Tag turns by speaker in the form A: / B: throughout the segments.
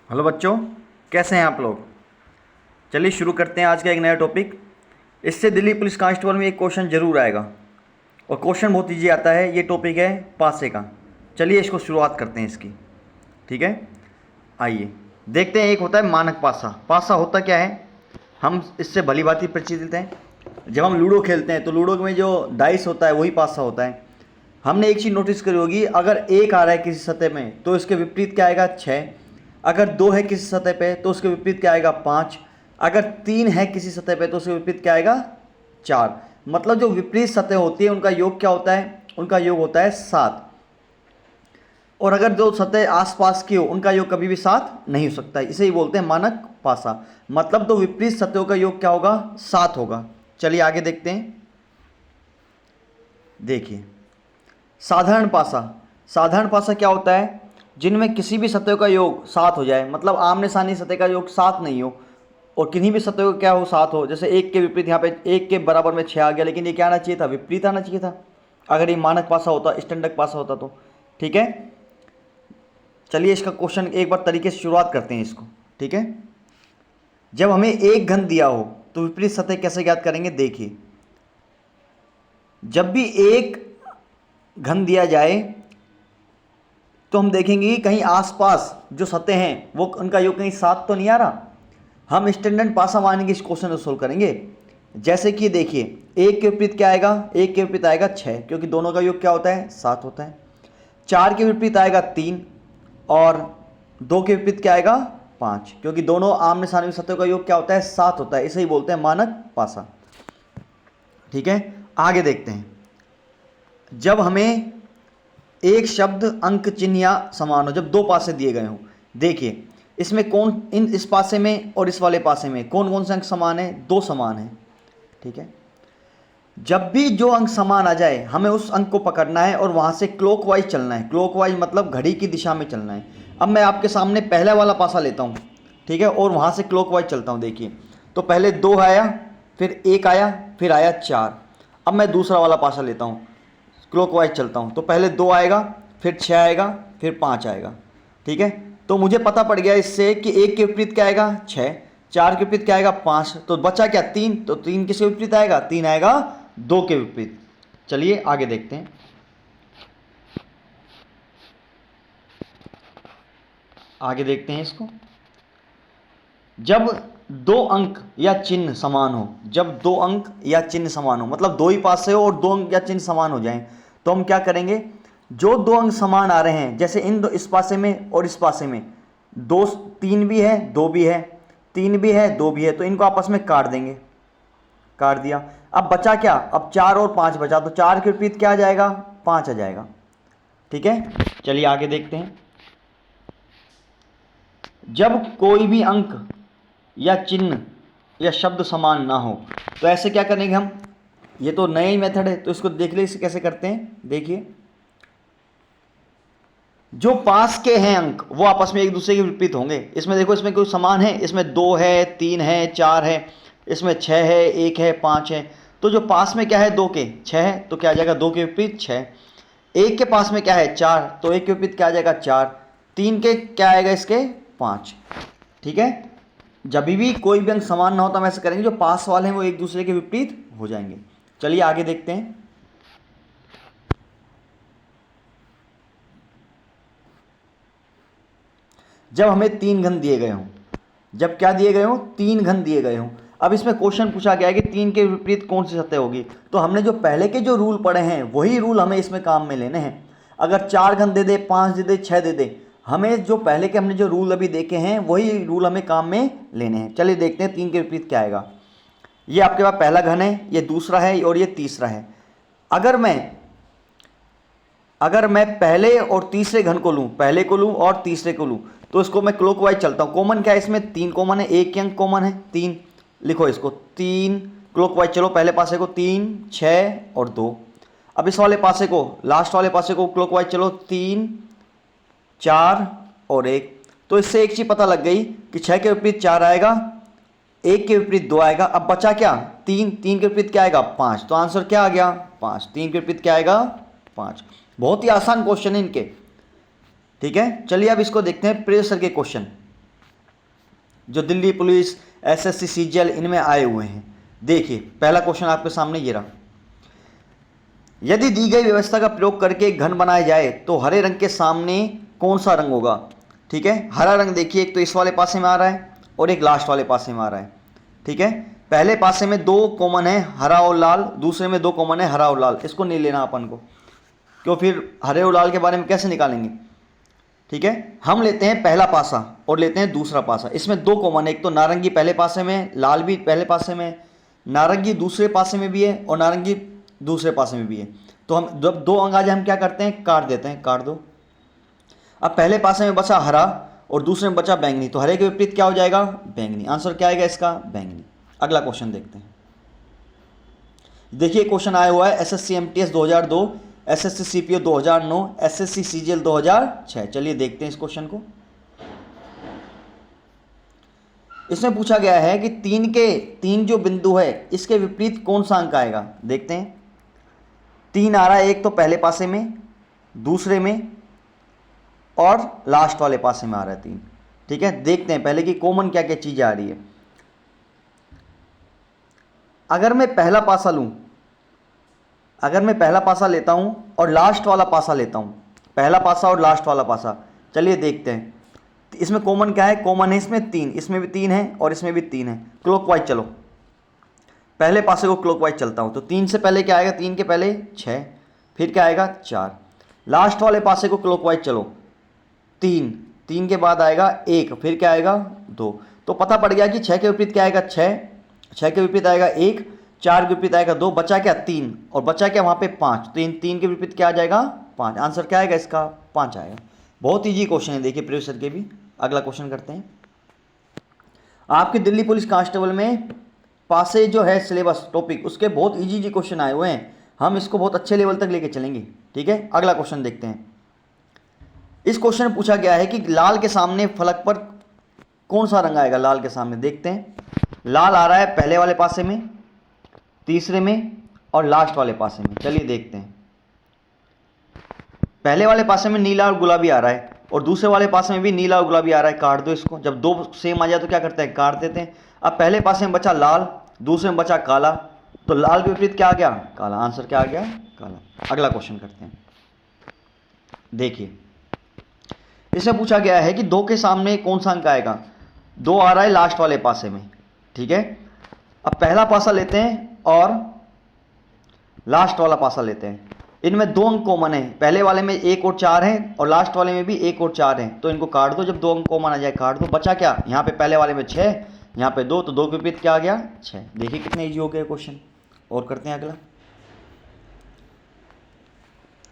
A: Hello बच्चों, कैसे हैं आप लोग। चलिए शुरू करते हैं आज का एक नया टॉपिक। इससे दिल्ली पुलिस कांस्टेबल में एक क्वेश्चन जरूर आएगा और क्वेश्चन बहुत ईजी आता है। ये टॉपिक है पासे का। चलिए इसको शुरुआत करते हैं इसकी। ठीक है, आइए देखते हैं। एक होता है मानक पासा। पासा होता क्या है, हम इससे भली भांति परिचित हैं। जब हम लूडो खेलते हैं तो लूडो में जो डाइस होता है वही पासा होता है। हमने एक चीज़ नोटिस करी होगी, अगर एक आ रहा है किसी सतह में तो इसके विपरीत क्या आएगा, 6। अगर 2 है किसी सतह पे तो उसके विपरीत क्या आएगा, 5। अगर 3 है किसी सतह पे तो उसके विपरीत क्या आएगा, 4। मतलब जो विपरीत सतह होती है उनका योग क्या होता है, उनका योग होता है 7। और अगर जो सतह आसपास की हो उनका योग कभी भी 7 नहीं हो सकता। इसे ही बोलते हैं मानक पासा। मतलब तो विपरीत सतहों का योग क्या होगा, 7 होगा। चलिए आगे देखते हैं। देखिए साधारण पासा। साधारण पासा क्या होता है, जिनमें किसी भी सतह का योग 7 हो जाए। मतलब आमने सामने सतह का योग 7 नहीं हो और किन्हीं भी सतह का क्या हो, 7 हो। जैसे एक के विपरीत यहाँ पे एक के बराबर में 6 आ गया, लेकिन ये क्या आना चाहिए था, विपरीत आना चाहिए था अगर ये मानक पासा होता, स्टैंडर्ड पासा होता तो। ठीक है, चलिए इसका क्वेश्चन एक बार तरीके से शुरुआत करते हैं इसको। ठीक है, जब हमें एक घन दिया हो तो विपरीत सतह कैसे ज्ञात करेंगे। देखिए जब भी एक घन दिया जाए तो हम देखेंगे कि कहीं आसपास जो सतह हैं वो उनका योग कहीं 7 तो नहीं आ रहा। हम स्टैंडर्ड पासा मानेंगे, इस क्वेश्चन को सोल्व करेंगे। जैसे कि देखिए एक के विपरीत क्या आएगा, एक के विपरीत आएगा 6, क्योंकि दोनों का योग क्या होता है, 7 होता है। 4 के विपरीत आएगा 3 और 2 के विपरीत क्या आएगा, 5, क्योंकि दोनों आमने सामने सतह का योग क्या होता है, 7 होता है। इसे ही बोलते हैं मानक पासा। ठीक है, आगे देखते हैं। जब हमें एक शब्द अंक चिन्ह या समान हो, जब 2 पासे दिए गए हों। देखिए इसमें कौन, इस पासे में और इस वाले पासे में कौन कौन से अंक समान है, 2 समान है। ठीक है, जब भी जो अंक समान आ जाए हमें उस अंक को पकड़ना है और वहां से क्लॉकवाइज चलना है। क्लॉकवाइज मतलब घड़ी की दिशा में चलना है। अब मैं आपके सामने पहले वाला पासा लेता हूं, ठीक है, और वहां से क्लॉकवाइज चलता हूं। देखिए तो पहले 2 आया, फिर 1 आया, फिर आया 4। अब मैं दूसरा वाला पासा लेता हूं, क्लॉकवाइज चलता हूं, तो पहले 2 आएगा, फिर 6 आएगा, फिर 5 आएगा। ठीक है, तो मुझे पता पड़ गया इससे कि 1 के विपरीत क्या आएगा, 6। 4 के विपरीत क्या आएगा, 5। तो बचा क्या, 3। तो 3 किसके विपरीत आएगा, 3 आएगा 2 के विपरीत। चलिए आगे देखते हैं। आगे देखते हैं इसको। जब 2 अंक या चिन्ह समान हो, जब 2 अंक या चिन्ह समान हो, मतलब 2 ही पासे हो और 2 अंक या चिन्ह समान हो जाएं, तो हम क्या करेंगे, जो 2 अंक समान आ रहे हैं, जैसे इन दो, इस पासे में और इस पासे में 2, 3 भी है, 2 भी है, 3 भी है, 2 भी है, तो इनको आपस में काट देंगे। काट दिया। अब बचा क्या, अब 4 और 5 बचा, तो 4 के विपरीत क्या आ जाएगा, 5 आ जाएगा। ठीक है, चलिए आगे देखते हैं। जब कोई भी अंक या चिन्ह या शब्द समान ना हो तो ऐसे क्या करेंगे हम। ये तो नया ही मेथड है, तो इसको देख ले इसे कैसे करते हैं। देखिए जो पास के हैं अंक वो आपस में एक दूसरे के विपरीत होंगे। इसमें देखो, इसमें कोई समान है, इसमें 2 है, 3 है, 4 है, इसमें 6 है, 1 है, 5 है। तो जो पास में क्या है, 2 के 6 है, तो क्या आ जाएगा, 2 के विपरीत 6। 1 के पास में क्या है, 4, तो 1 के विपरीत क्या आ जाएगा, 4। 3 के क्या आएगा, इसके 5। ठीक है, जब भी कोई भी अंक समान ना हो तो हम ऐसे करेंगे, जो पास वाले हैं वो एक दूसरे के विपरीत हो जाएंगे। चलिए आगे देखते हैं। जब हमें 3 घन दिए गए हों, जब क्या दिए गए हों, 3 घन दिए गए हों। अब इसमें क्वेश्चन पूछा गया है कि 3 के विपरीत कौन सी सतह होगी। तो हमने जो पहले के जो रूल पढ़े हैं वही रूल हमें इसमें काम में लेने हैं। अगर 4 घन दे दे, 5 दे दे, 6 दे दे, हमें जो पहले के हमने जो रूल अभी देखे हैं वही रूल हमें काम में लेने हैं। चलिए देखते हैं 3 के विपरीत क्या आएगा। ये आपके पास पहला घन है, ये दूसरा है और ये तीसरा है। अगर मैं पहले और तीसरे घन को लूं, पहले को लूं और तीसरे को लूं, तो इसको मैं क्लॉकवाइज चलता हूं। कॉमन क्या है इसमें, 3 कॉमन है, एक के अंक कॉमन है 3। लिखो इसको 3, क्लॉकवाइज चलो, पहले पासे को 3, 6 और 2। अब इस वाले पासे को, लास्ट वाले पासे को क्लॉकवाइज चलो, 3, 4 और 1। तो इससे एक चीज पता लग गई कि 6 के विपरीत 4 आएगा, 1 के विपरीत 2 आएगा। अब बचा क्या, 3, 3 के विपरीत क्या आएगा, 5। तो आंसर क्या आ गया, 5। 3 के विपरीत क्या आएगा, 5। बहुत ही आसान क्वेश्चन है इनके। ठीक है, चलिए अब इसको देखते हैं प्रेशर के क्वेश्चन। जो दिल्ली पुलिस, एसएससी, सीजीएल इनमें आए हुए हैं। देखिए पहला क्वेश्चन आपके सामने ये रहा, यदि दी गई व्यवस्था का प्रयोग करके एक घन बनाया जाए तो हरे रंग के सामने कौन सा रंग होगा। ठीक है, हरा रंग देखिए एक तो इस वाले पासे में आ रहा है और एक लास्ट वाले पासे में आ रहा है। ठीक है, पहले पासे में दो कॉमन है हरा और लाल, दूसरे में दो कॉमन है हरा और लाल, इसको नहीं लेना अपन को, क्यों फिर हरे और लाल के बारे में कैसे निकालेंगे। ठीक है, हम लेते हैं पहला पासा और लेते हैं दूसरा पासा। इसमें दो कॉमन है, एक तो नारंगी पहले पासे में, लाल भी पहले पासे में, नारंगी दूसरे पासे में भी है और नारंगी दूसरे पासे में भी है। तो हम जब दो अंग आ जाए हम क्या करते हैं, काट देते हैं, काट दो। अब पहले पासे में बचा हरा और दूसरे में बचा बैंगनी, तो हरे के विपरीत क्या हो जाएगा, बैंगनी। आंसर क्या आएगा इसका, बैंगनी। अगला क्वेश्चन देखते हैं। देखिए क्वेश्चन आया हुआ है SSC MTS 2002, SSC CPO 2009, SSC CGL 2006। चलिए देखते हैं इस क्वेश्चन को। इसमें पूछा गया है कि तीन जो बिंदु है इसके विपरीत कौन सा अंक आएगा। देखते हैं, 3 आ रहा है, एक तो पहले पासे में, दूसरे में और लास्ट वाले पासे में आ रहा है 3। ठीक है, देखते हैं पहले कि कॉमन क्या क्या चीजें आ रही है। अगर मैं पहला पासा लूं, अगर मैं पहला पासा लेता हूं और लास्ट वाला पासा लेता हूं, पहला पासा और लास्ट वाला पासा, चलिए देखते हैं इसमें कॉमन क्या है। कॉमन है इसमें 3, इसमें भी 3 है और इसमें भी 3 है। क्लॉकवाइज चलो, पहले पासे को क्लॉकवाइज चलता हूं तो 3 से पहले क्या आएगा, 3 के पहले 6, फिर क्या आएगा 4। लास्ट वाले पासे को क्लॉकवाइज चलो, 3 के बाद आएगा 1, फिर क्या आएगा 2। तो पता पड़ गया कि 6 के विपरीत क्या आएगा 6 के विपरीत आएगा 1, 4 के विपरीत आएगा 2, बचा क्या 3 और बचा क्या वहाँ पे 5। तो 3 के विपरीत क्या आ जाएगा 5। आंसर क्या आएगा इसका 5 आएगा। बहुत ईजी क्वेश्चन है, देखिए प्रीवियस ईयर के भी। अगला क्वेश्चन करते हैं। आपके दिल्ली पुलिस कांस्टेबल में पासे जो है सिलेबस टॉपिक, उसके बहुत इजी क्वेश्चन आए हुए हैं, हम इसको बहुत अच्छे लेवल तक लेके चलेंगे। ठीक है, अगला क्वेश्चन देखते हैं। इस क्वेश्चन में पूछा गया है कि लाल के सामने फलक पर कौन सा रंग आएगा। लाल के सामने देखते हैं, लाल आ रहा है पहले वाले पासे में, तीसरे में और लास्ट वाले पासे में। चलिए देखते हैं, पहले वाले पासे में नीला और गुलाबी आ रहा है और दूसरे वाले पासे में भी नीला और गुलाबी आ रहा है। काट दो इसको, जब दो सेम आ जाए तो क्या करते हैं, काट देते हैं। अब पहले पासे में बचा लाल, दूसरे में बचा काला, तो लाल के विपरीत क्या आ गया, काला। आंसर क्या आ गया, काला। अगला क्वेश्चन करते हैं। देखिए इसमें पूछा गया है कि 2 के सामने कौन सा अंक आएगा। 2 आ रहा है लास्ट वाले पासे में। ठीक है, अब पहला पासा लेते हैं और लास्ट वाला पासा लेते हैं। इनमें 2 अंक कॉमन है, पहले वाले में 1 और 4 है और लास्ट वाले में भी 1 और 4 है, तो इनको काट दो। जब 2 अंक कॉमन आ जाए काट दो। बचा क्या, यहाँ पे पहले वाले में 6, यहाँ पे 2, तो 2 के विपरीत क्या आ गया 6। देखिए कितने ईजी हो गए क्वेश्चन। और करते हैं अगला।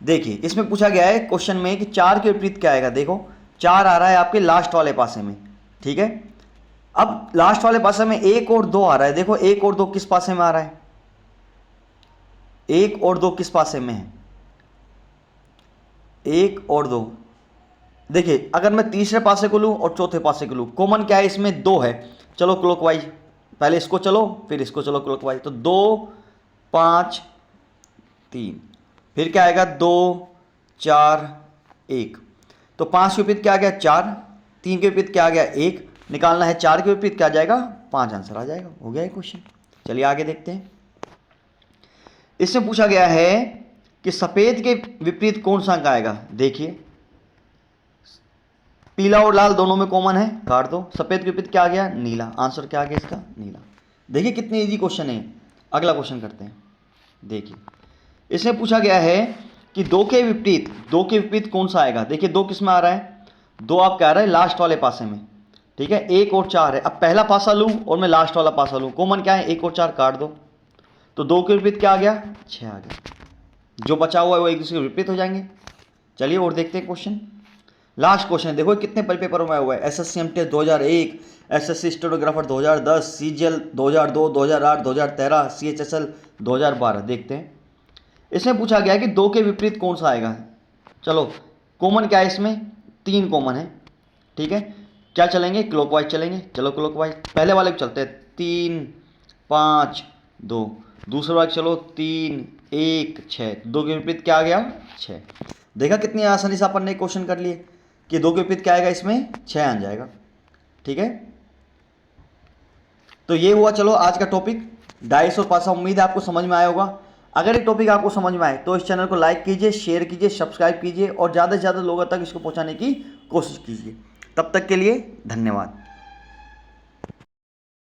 A: देखिए इसमें पूछा गया है क्वेश्चन में कि 4 के विपरीत क्या आएगा। देखो 4 आ रहा है आपके लास्ट वाले पासे में। ठीक है, अब लास्ट वाले पासे में 1 और 2 आ रहा है। देखो 1 और 2 किस पासे में आ रहा है, 1 और 2 किस पासे में है, 1 और 2। देखिए अगर मैं तीसरे पासे को लूं और चौथे पासे को लूं, कॉमन क्या है इसमें 2 है। चलो क्लॉकवाइज, पहले इसको चलो फिर इसको चलो क्लॉकवाइज, तो 2 5 3, फिर क्या आएगा 2 4 1। तो 5 के विपरीत क्या आ गया 4, 3 के विपरीत क्या आ गया 1, निकालना है 4 के विपरीत क्या आ जाएगा 5। आंसर आ जाएगा। हो गया ये क्वेश्चन। चलिए आगे देखते हैं। इसमें पूछा गया है कि सफेद के विपरीत कौन सा अंक आएगा। देखिए पीला और लाल दोनों में कॉमन है, काट दो। सफेद के विपरीत क्या आ गया नीला। आंसर क्या आ गया इसका नीला। देखिए कितने इजी क्वेश्चन है। अगला क्वेश्चन करते हैं। देखिए इसमें पूछा गया है कि 2 के विपरीत कौन सा आएगा। देखिए 2 किस में आ रहा है, 2 आपका आ रहा है लास्ट वाले पासे में। ठीक है, 1 और 4 है। अब पहला पासा लूं और मैं लास्ट वाला पासा लूं, कॉमन क्या है 1 और 4, काट दो। तो 2 के विपरीत क्या आ गया 6 आ गया। जो बचा हुआ है वो एक दूसरे के विपरीत हो जाएंगे। चलिए और देखते हैं क्वेश्चन। लास्ट क्वेश्चन देखो कितने पेपरों में हुआ है। SSC MTS 2001, SSC stenographer 2010, CGL 2002, 2008, 2013, CHSL 2012। देखते हैं इसमें पूछा गया है कि 2 के विपरीत कौन सा आएगा। चलो कॉमन क्या है इसमें 3 कॉमन है। ठीक है, क्या चलेंगे क्लॉकवाइज चलेंगे। चलो क्लॉकवाइज, पहले वाले को चलते हैं 3 5 2, दूसरे वाले चलो 3 1 6, 2 के विपरीत क्या आ गया 6। देखा कितनी आसानी से अपन ने क्वेश्चन कर लिए कि 2 के विपरीत क्या आएगा इसमें 6 आ जाएगा। ठीक है, तो ये हुआ चलो आज का टॉपिक डाइस और पासा। उम्मीद है आपको समझ में आया होगा। अगर ये टॉपिक आपको समझ में आए तो इस चैनल को लाइक कीजिए, शेयर कीजिए, सब्सक्राइब कीजिए और ज़्यादा से ज़्यादा लोगों तक इसको पहुंचाने की कोशिश कीजिए। तब तक के लिए धन्यवाद।